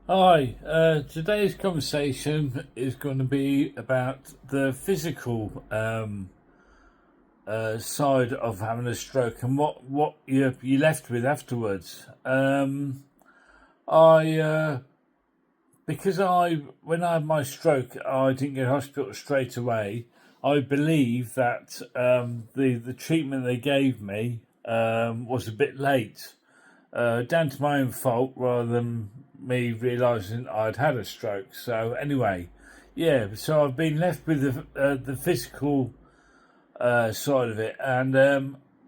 Hi, today's conversation is going to be about the physical side of having a stroke and what you're left with afterwards. I Because I when I had my stroke, I didn't get to hospital straight away. I believe that the treatment they gave me was a bit late, down to my own fault rather than me realising I'd had a stroke. So anyway, yeah. So I've been left with the physical side of it, and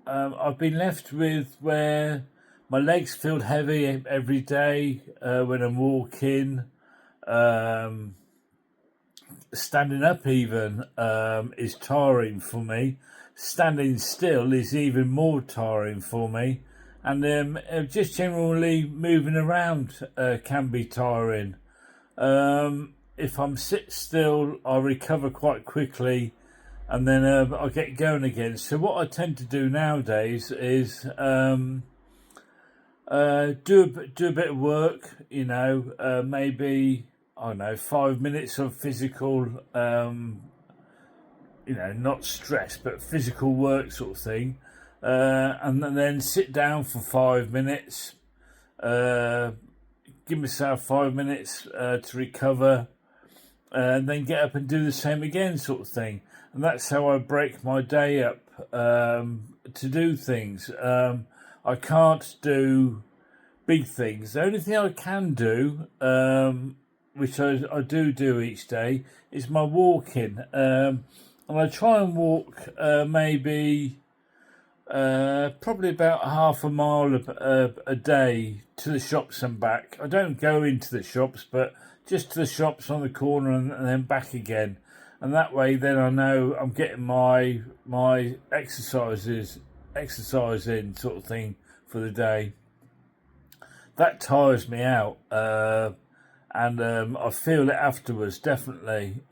I've been left with where my legs feel heavy every day when I'm walking. Um, Standing up even is tiring for me. Standing still is even more tiring for me, and just generally moving around can be tiring. If I'm sit still, I recover quite quickly, and then I get going again. So what I tend to do nowadays is do a bit of work. Maybe I don't know 5 minutes of physical not stress, but physical work sort of thing. And then sit down for 5 minutes, uh, give myself 5 minutes to recover, and then get up and do the same again, sort of thing. And that's how I break my day up to do things. I can't do big things. The only thing I can do, which I do each day, is my walking. And I try and walk maybe probably about half a mile a day to the shops and back. I don't go into the shops, but just to the shops on the corner and then back again. And that way, then I know I'm getting my exercise in sort of thing for the day. That tires me out, and I feel it afterwards, definitely.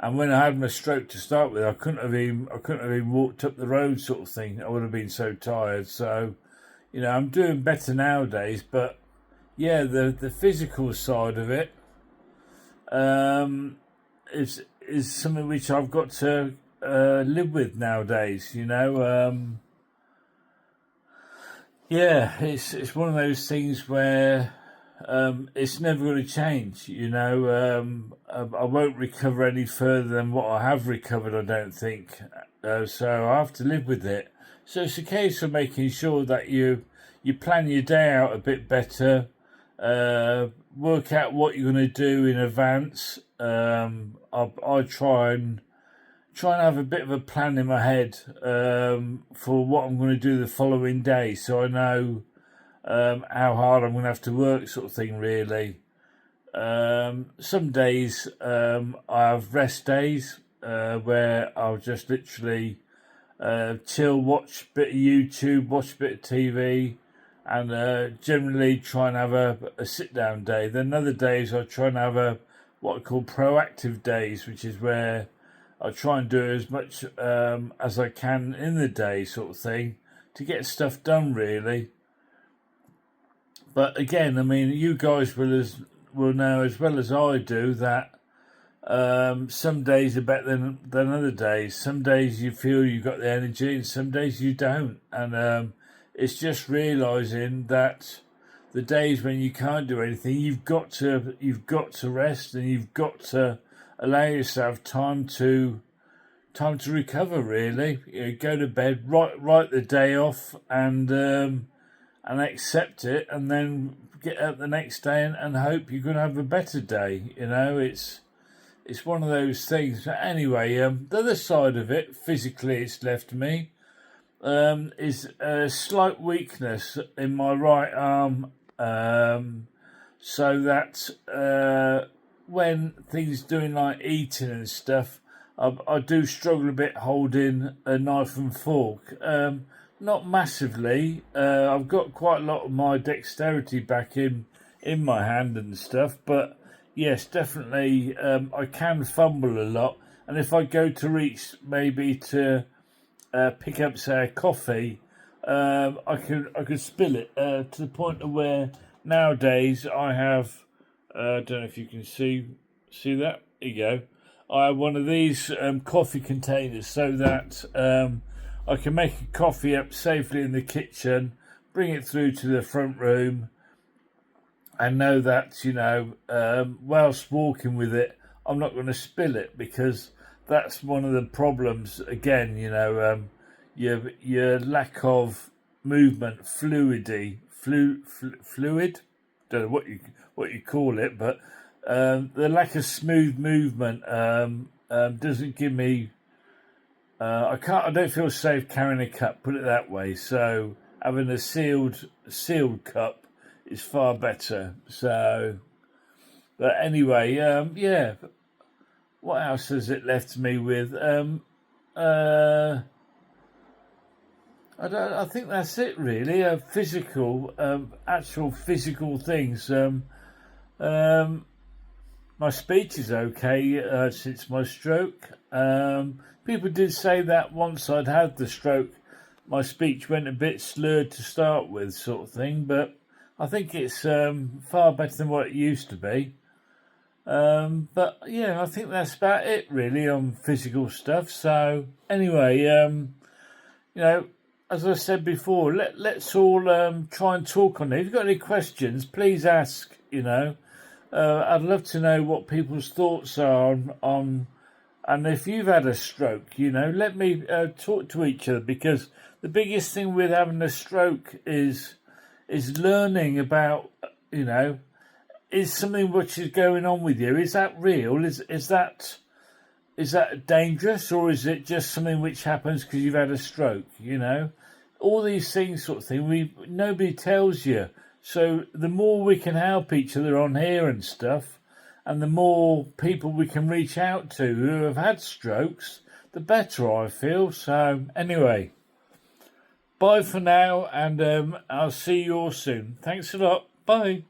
And when I had my stroke to start with, I couldn't have even walked up the road, sort of thing. I would have been so tired. So, I'm doing better nowadays. But yeah, the physical side of it um, is something which I've got to live with nowadays. Yeah, it's one of those things where it's never going to change. I won't recover any further than what I have recovered. I don't think so. I have to live with it. So it's a case of making sure that you plan your day out a bit better. Work out what you're going to do in advance. I try and have a bit of a plan in my head for what I'm going to do the following day, so I know how hard I'm going to have to work, sort of thing. Really, some days I have rest days where I'll just literally chill, watch a bit of YouTube, watch a bit of TV, and generally try and have a sit down day. Then other days I try and have a what I call proactive days, which is where I try and do as much as I can in the day, sort of thing, to get stuff done. Really, but again, I mean, you guys will know as well as I do that some days are better than other days. Some days you feel you've got the energy, and some days you don't. And it's just realizing that the days when you can't do anything, you've got to rest, and you've got to allow yourself time to recover. Really, go to bed, write the day off, and accept it, and then get up the next day and hope you're going to have a better day. It's one of those things. But anyway, the other side of it, physically, it's left me is a slight weakness in my right arm, so that when things doing like eating and stuff, I do struggle a bit holding a knife and fork. Not massively. I've got quite a lot of my dexterity back in my hand and stuff, but yes, definitely, I can fumble a lot. And if I go to reach maybe to pick up, say, a coffee, I could spill it to the point of where nowadays I have I don't know if you can see that. There you go. I have one of these coffee containers so that I can make a coffee up safely in the kitchen, bring it through to the front room, and know that, whilst walking with it, I'm not going to spill it, because that's one of the problems. Again, your lack of movement, fluid. Don't know what you call it, but the lack of smooth movement doesn't give me. I don't feel safe carrying a cup. Put it that way. So having a sealed cup is far better. So, but anyway, yeah. What else has it left me with? I think that's it really. Actual physical things. My speech is okay since my stroke. People did say that once I'd had the stroke, my speech went a bit slurred to start with, sort of thing. But I think it's far better than what it used to be. But yeah, I think that's about it really on physical stuff. So anyway, as I said before, let's all try and talk on it. If you've got any questions, please ask. I'd love to know what people's thoughts are on and if you've had a stroke, let me talk to each other, because the biggest thing with having a stroke is learning about, is something which is going on with you. Is that real? Is that dangerous, or is it just something which happens because you've had a stroke? All these things, sort of thing. Nobody tells you. So the more we can help each other on here and stuff, and the more people we can reach out to who have had strokes, the better, I feel. So anyway, bye for now, and I'll see you all soon. Thanks a lot. Bye.